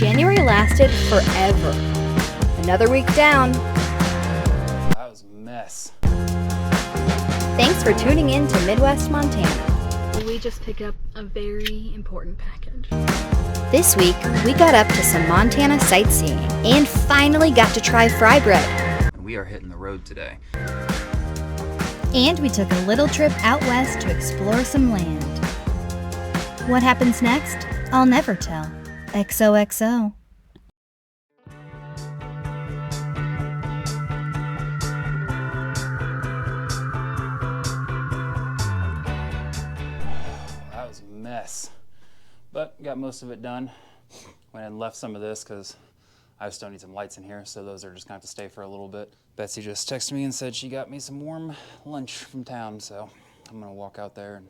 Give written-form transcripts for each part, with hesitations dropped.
January lasted forever. Another week down. That was a mess. Thanks for tuning in to Midwest Montana. We just picked up a very important package. This week, we got up to some Montana sightseeing and finally got to try fry bread. We are hitting the road today. And we took a little trip out west to explore some land. What happens next? I'll never tell. XOXO. That was a mess, but got most of it done. Went and left some of this because I still need some lights in here, so those are just gonna have to stay for a little bit. Betsy just texted me and said she got me some warm lunch from town, so I'm gonna walk out there and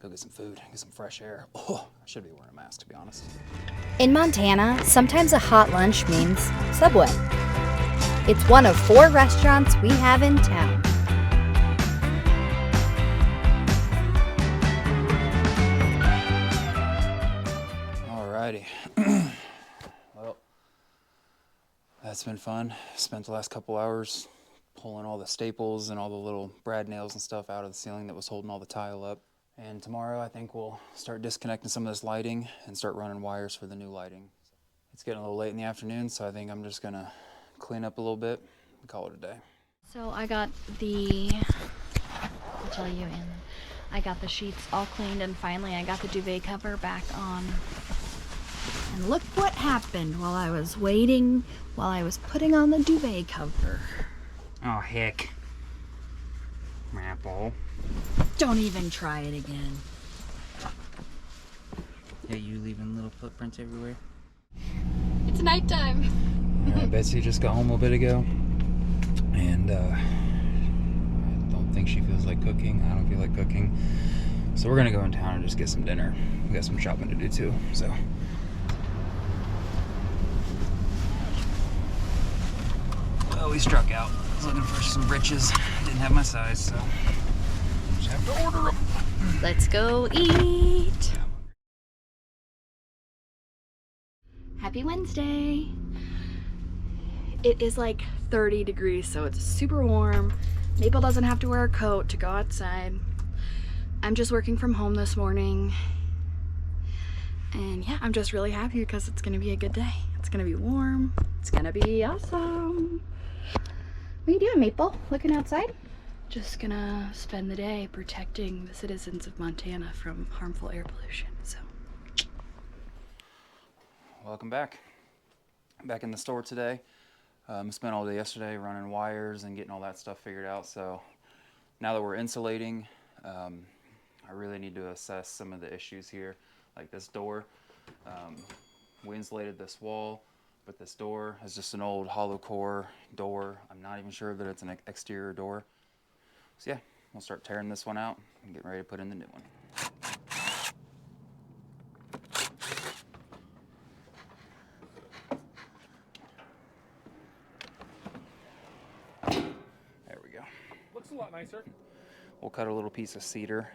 go get some food, get some fresh air. Oh, I should be wearing a mask, to be honest. In Montana, sometimes a hot lunch means Subway. It's one of 4 restaurants we have in town. Alrighty. Well, that's been fun. Spent the last couple hours pulling all the staples and all the little brad nails and stuff out of the ceiling that was holding all the tile up. And tomorrow I think we'll start disconnecting some of this lighting and start running wires for the new lighting. It's getting a little late in the afternoon, so I think I'm just gonna clean up a little bit and call it a day. So I got I got the sheets all cleaned, and finally I got the duvet cover back on. And look what happened while I was waiting, while I was putting on the duvet cover. Oh, heck. Apple. Don't even try it again. Hey, you leaving little footprints everywhere? It's nighttime. Betsy just got home a bit ago, and I don't think she feels like cooking. I don't feel like cooking. So we're gonna go in town and just get some dinner. We got some shopping to do too, so. Well, we struck out. I was looking for some britches. Didn't have my size, so just have to order them. Let's go eat. Happy Wednesday. It is like 30 degrees, so it's super warm. Maple doesn't have to wear a coat to go outside. I'm just working from home this morning. And yeah, I'm just really happy because it's gonna be a good day. It's gonna be warm. It's gonna be awesome. What are you doing, Maple? Looking outside? Just gonna spend the day protecting the citizens of Montana from harmful air pollution, so. Welcome back. I'm back in the store today. Spent all day yesterday running wires and getting all that stuff figured out. So now that we're insulating, I really need to assess some of the issues here, like this door. We insulated this wall, but this door is just an old hollow core door. I'm not even sure that it's an exterior door. So yeah, we'll start tearing this one out and getting ready to put in the new one. Looks a lot nicer. We'll cut a little piece of cedar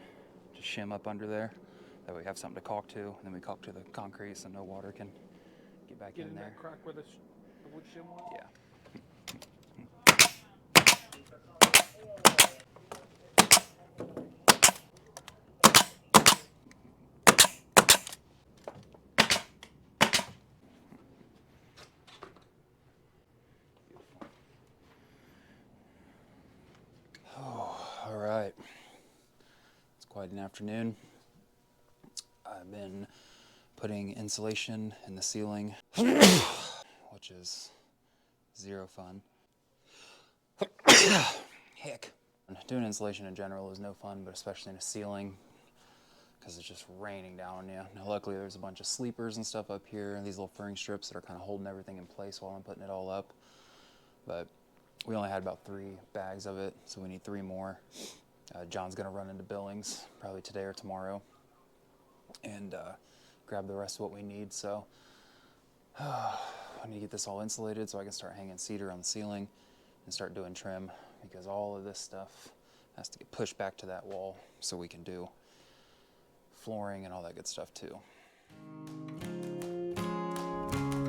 to shim up under there. That way we have something to caulk to, and then we caulk to the concrete so no water can get back in there. That crack where the wood shim was? Yeah. All right. It's quite an afternoon. I've been putting insulation in the ceiling, which is zero fun. Heck. Doing insulation in general is no fun, but especially in a ceiling, because it's just raining down on you. Now, luckily, there's a bunch of sleepers and stuff up here, and these little furring strips that are kind of holding everything in place while I'm putting it all up. But we only had about 3 bags of it, so we need 3 more. John's gonna run into Billings probably today or tomorrow and grab the rest of what we need. So I need to get this all insulated so I can start hanging cedar on the ceiling and start doing trim, because all of this stuff has to get pushed back to that wall so we can do flooring and all that good stuff too.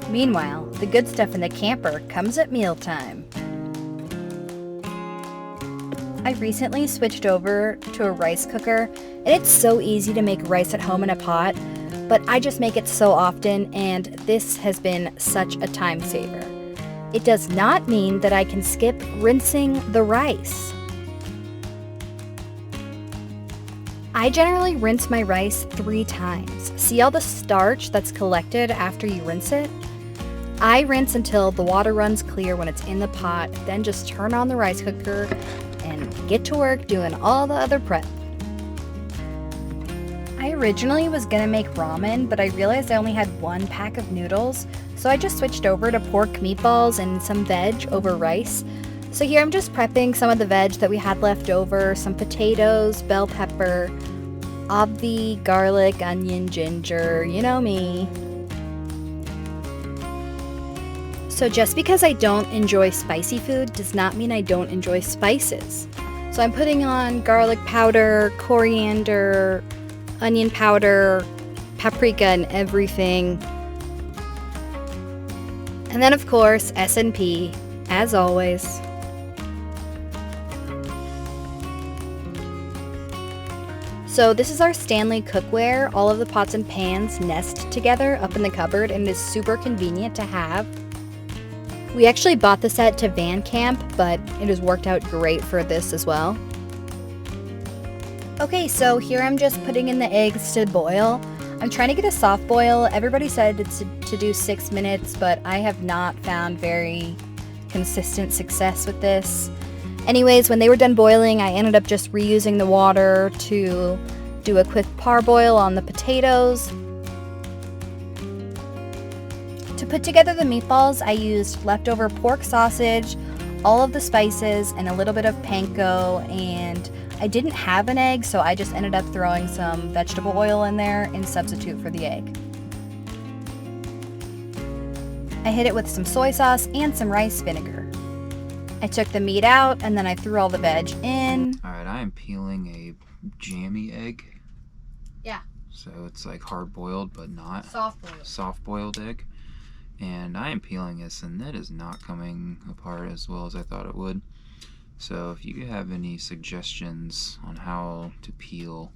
Meanwhile, the good stuff in the camper comes at mealtime. I recently switched over to a rice cooker, and it's so easy to make rice at home in a pot, but I just make it so often, and this has been such a time saver. It does not mean that I can skip rinsing the rice. I generally rinse my rice 3 times. See all the starch that's collected after you rinse it? I rinse until the water runs clear when it's in the pot, then just turn on the rice cooker and get to work doing all the other prep. I originally was gonna make ramen, but I realized I only had 1 pack of noodles, so I just switched over to pork meatballs and some veg over rice. So here I'm just prepping some of the veg that we had left over, some potatoes, bell pepper, obvi, garlic, onion, ginger, you know me. So just because I don't enjoy spicy food does not mean I don't enjoy spices. So I'm putting on garlic powder, coriander, onion powder, paprika and everything. And then of course, S&P, as always. So this is our Stanley cookware. All of the pots and pans nest together up in the cupboard, and it is super convenient to have. We actually bought the set to van camp, but it has worked out great for this as well. Okay, so here I'm just putting in the eggs to boil. I'm trying to get a soft boil. Everybody said it's to do 6 minutes, but I have not found very consistent success with this. Anyways, when they were done boiling, I ended up just reusing the water to do a quick parboil on the potatoes. To put together the meatballs, I used leftover pork sausage, all of the spices, and a little bit of panko, and I didn't have an egg, so I just ended up throwing some vegetable oil in there in substitute for the egg. I hit it with some soy sauce and some rice vinegar. I took the meat out, and then I threw all the veg in. Alright, I am peeling a jammy egg. Yeah. So it's like hard boiled, but not. Soft boiled. Soft boiled egg. And I am peeling this, and that is not coming apart as well as I thought it would. So if you have any suggestions on how to peel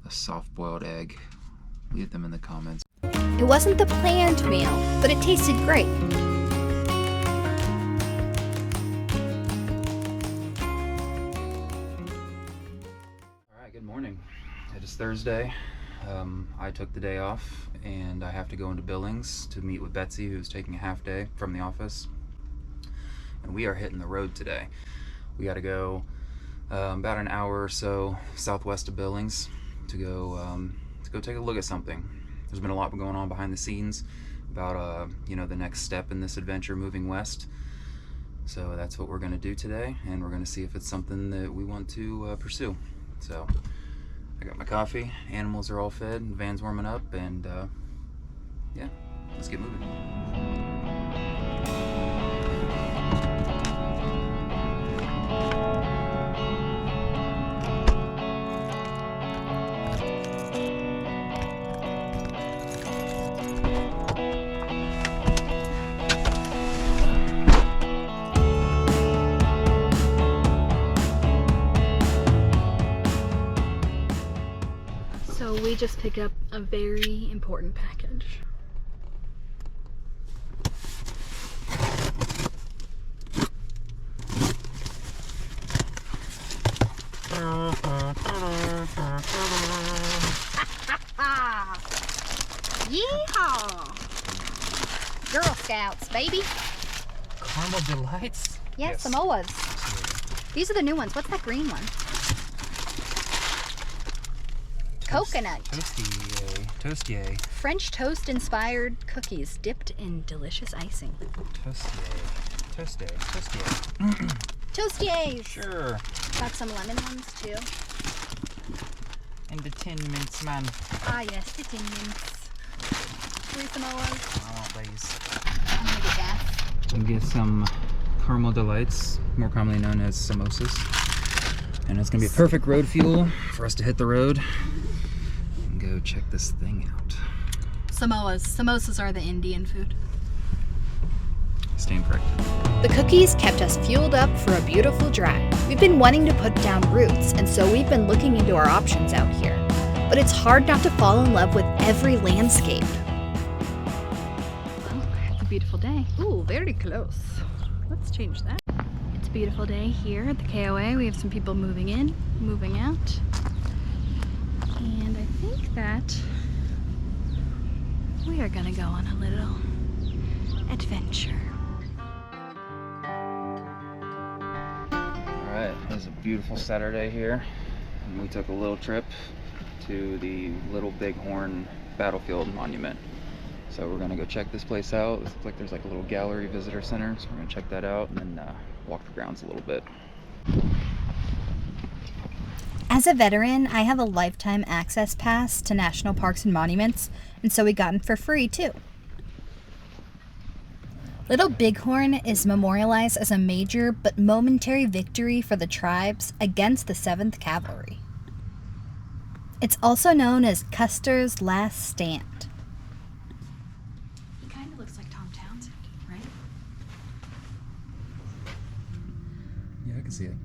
a soft boiled egg, leave them in the comments. It wasn't the planned meal, but it tasted great. Alright, good morning. It is Thursday. I took the day off, and I have to go into Billings to meet with Betsy, who's taking a half day from the office. And we are hitting the road today. We got to go about an hour or so southwest of Billings to go take a look at something. There's been a lot going on behind the scenes about the next step in this adventure moving west. So that's what we're going to do today, and we're going to see if it's something that we want to pursue. So I got my coffee, animals are all fed, van's warming up, and yeah, let's get moving. So we just picked up a very important package. Yeehaw! Girl Scouts, baby. Caramel Delights? Yes, Samoas. These are the new ones. What's that green one? Coconut. Toastier. French toast inspired cookies dipped in delicious icing. Toastier. Toasties! Sure. Got some lemon ones too. And the Tin Mints, man. Ah yes, the Tin Mints. 3 Samoas. I want these. I'm gonna get that. And get some Caramel Delights, more commonly known as samosas. And it's gonna be a perfect road fuel for us to hit the road and go check this thing out. Samoas. Samosas are the Indian food. Steam fricked. The cookies kept us fueled up for a beautiful drive. We've been wanting to put down roots, and so we've been looking into our options out here. But it's hard not to fall in love with every landscape. Well, it's a beautiful day. Ooh, very close. Let's change that. It's a beautiful day here at the KOA. We have some people moving in, moving out. And I think that we are gonna go on a little adventure. Alright, it was a beautiful Saturday here, and we took a little trip to the Little Bighorn Battlefield monument. So we're gonna go check this place out. It looks like there's like a little gallery visitor center, so we're gonna check that out and then walk the grounds a little bit. As a veteran, I have a lifetime access pass to national parks and monuments, and so we got in for free too. Little Bighorn is memorialized as a major but momentary victory for the tribes against the 7th Cavalry. It's also known as Custer's Last Stand. He kind of looks like Tom Townsend, right? Yeah, I can see it.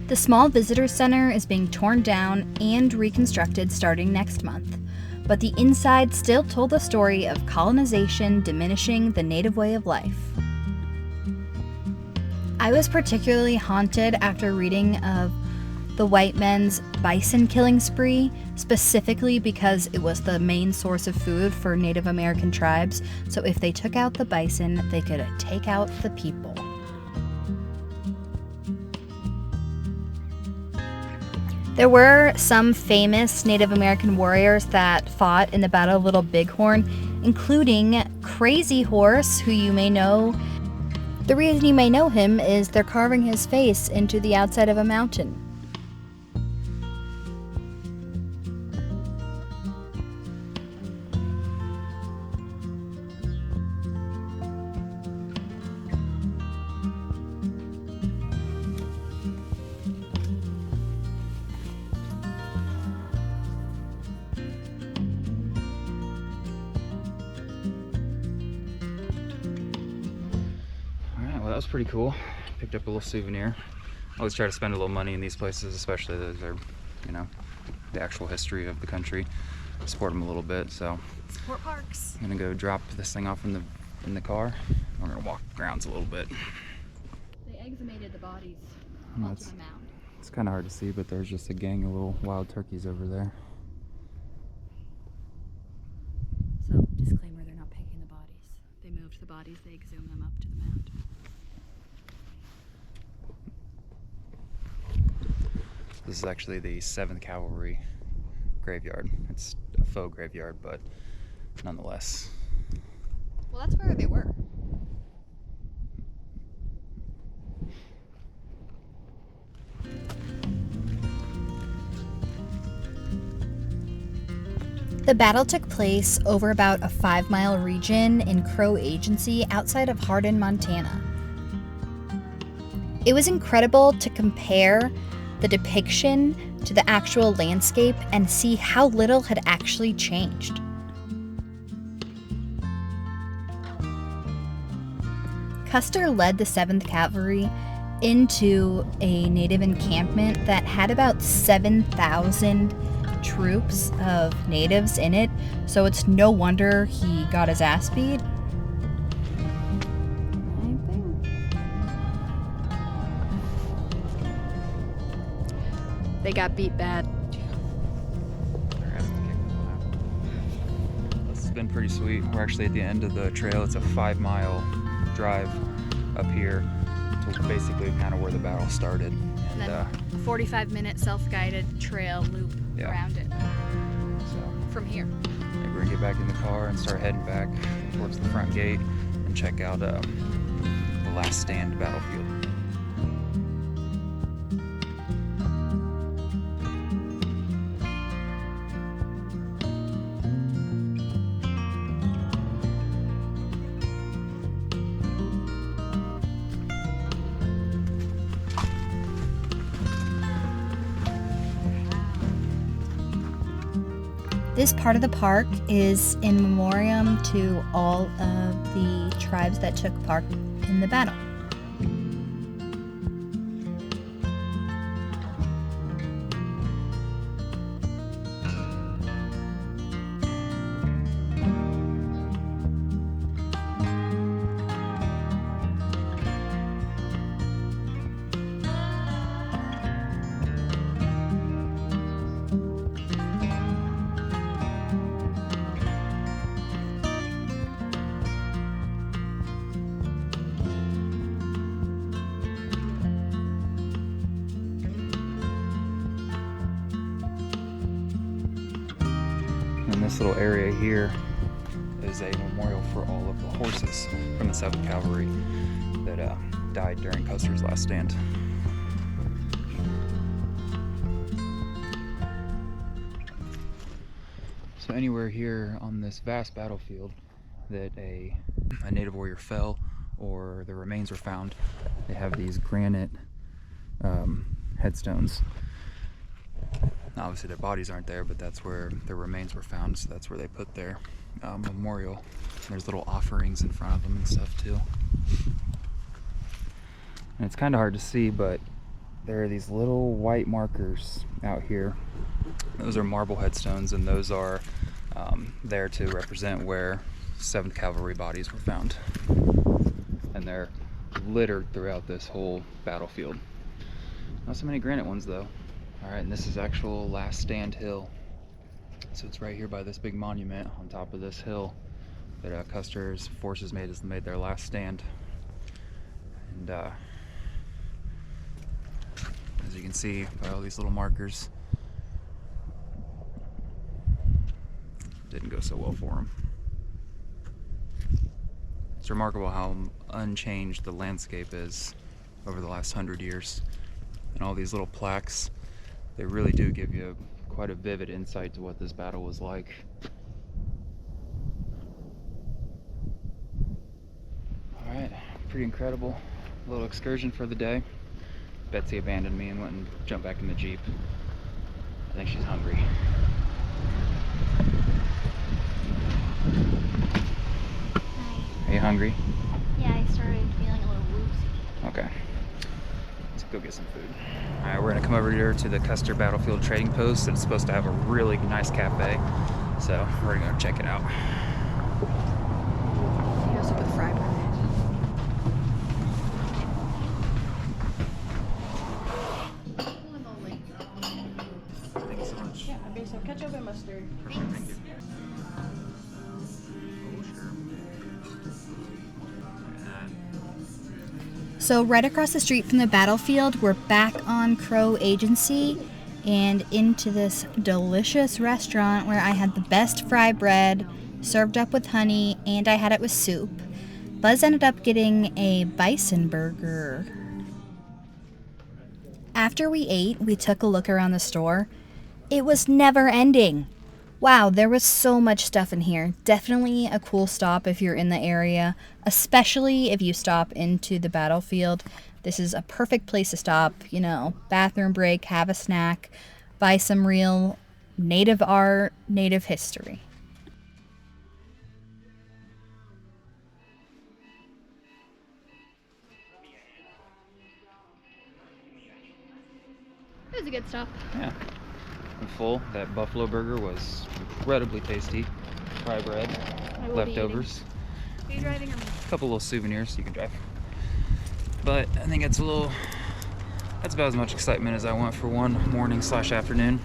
The small visitor center is being torn down and reconstructed starting next month, but the inside still told the story of colonization diminishing the native way of life. I was particularly haunted after reading of the white men's bison killing spree, specifically because it was the main source of food for Native American tribes, so if they took out the bison, they could take out the people. There were some famous Native American warriors that fought in the Battle of Little Bighorn, including Crazy Horse, who you may know. The reason you may know him is they're carving his face into the outside of a mountain. Well, that was pretty cool. Picked up a little souvenir. I always try to spend a little money in these places, especially those are, you know, the actual history of the country. Support them a little bit. So Support parks. I'm gonna go drop this thing off in the car. We're gonna walk the grounds a little bit. They exhumated the bodies No, onto the mound. It's kind of hard to see, but there's just a gang of little wild turkeys over there. So, disclaimer, they're not picking the bodies. They moved the bodies, they exhumed them up to the mound. This is actually the 7th Cavalry graveyard. It's a faux graveyard, but nonetheless. Well, that's where they were. The battle took place over about a 5-mile region in Crow Agency outside of Hardin, Montana. It was incredible to compare the depiction to the actual landscape and see how little had actually changed. Custer led the 7th Cavalry into a native encampment that had about 7,000 troops of natives in it, so it's no wonder he got his ass beat. They got beat bad. This has been pretty sweet. We're actually at the end of the trail. It's a 5-mile drive up here to basically kind of where the battle started. And then a 45-minute self-guided trail loop around it So from here. maybe we're gonna get back in the car and start heading back towards the front gate and check out the Last Stand Battlefield. This part of the park is in memoriam to all of the tribes that took part in the battle. And this little area here is a memorial for all of the horses from the 7th Cavalry that died during Custer's last stand. So anywhere here on this vast battlefield that a native warrior fell or the remains were found, they have these granite headstones. Now, obviously their bodies aren't there, but that's where their remains were found, so that's where they put their memorial. There's little offerings in front of them and stuff too. And it's kind of hard to see, but there are these little white markers out here. Those are marble headstones, and those are there to represent where 7th Cavalry bodies were found. And they're littered throughout this whole battlefield. Not so many granite ones though. Alright, and this is actual last stand hill. So it's right here by this big monument on top of this hill that Custer's forces made their last stand. And as you can see by all these little markers, didn't go so well for them. It's remarkable how unchanged the landscape is over the last 100 years. And all these little plaques, they really do give you quite a vivid insight to what this battle was like. Alright, pretty incredible little excursion for the day. Betsy abandoned me and went and jumped back in the Jeep. I think she's hungry. Hi. Are you hungry? Yeah, I started feeling a little woozy. Okay. Let's go get some food. Alright, we're gonna come over here to the Custer Battlefield Trading Post. It's supposed to have a really nice cafe, so we're gonna go check it out. He goes up with fry bread. Thank you so much. Yeah, okay, so ketchup and mustard. Thank you. So right across the street from the battlefield, we're back on Crow Agency and into this delicious restaurant where I had the best fry bread served up with honey, and I had it with soup. Buzz ended up getting a bison burger. After we ate, we took a look around the store. It was never ending. Wow, there was so much stuff in here. Definitely a cool stop if you're in the area, especially if you stop into the battlefield. This is a perfect place to stop, you know, bathroom break, have a snack, buy some real native art, native history. It was a good stop. Yeah. I'm full. That buffalo burger was incredibly tasty. Fry bread, I will be leftovers, Are you driving or me? a couple little souvenirs you can drive. But I think that's about as much excitement as I want for one morning/afternoon.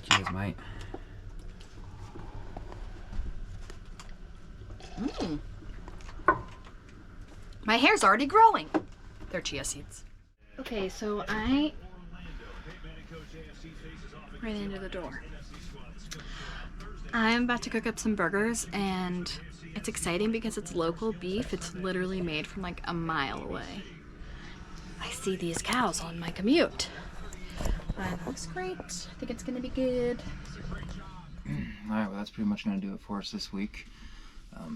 Cheers, mate. My hair's already growing. They're chia seeds. Okay, so I ran into the door. I'm about to cook up some burgers, and it's exciting because it's local beef. It's literally made from like a mile away. I see these cows on my commute. That looks great. I think it's gonna be good. Alright, well that's pretty much going to do it for us this week.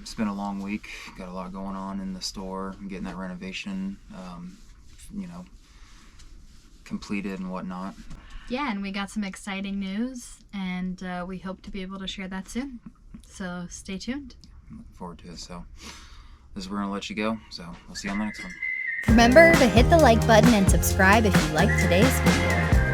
It's been a long week. Got a lot going on in the store. I'm getting that renovation you know, completed and whatnot. Yeah, and we got some exciting news, and we hope to be able to share that soon. So stay tuned. I'm looking forward to it. So this is where we're gonna let you go. So we'll see you on the next one. Remember to hit the like button and subscribe if you liked today's video.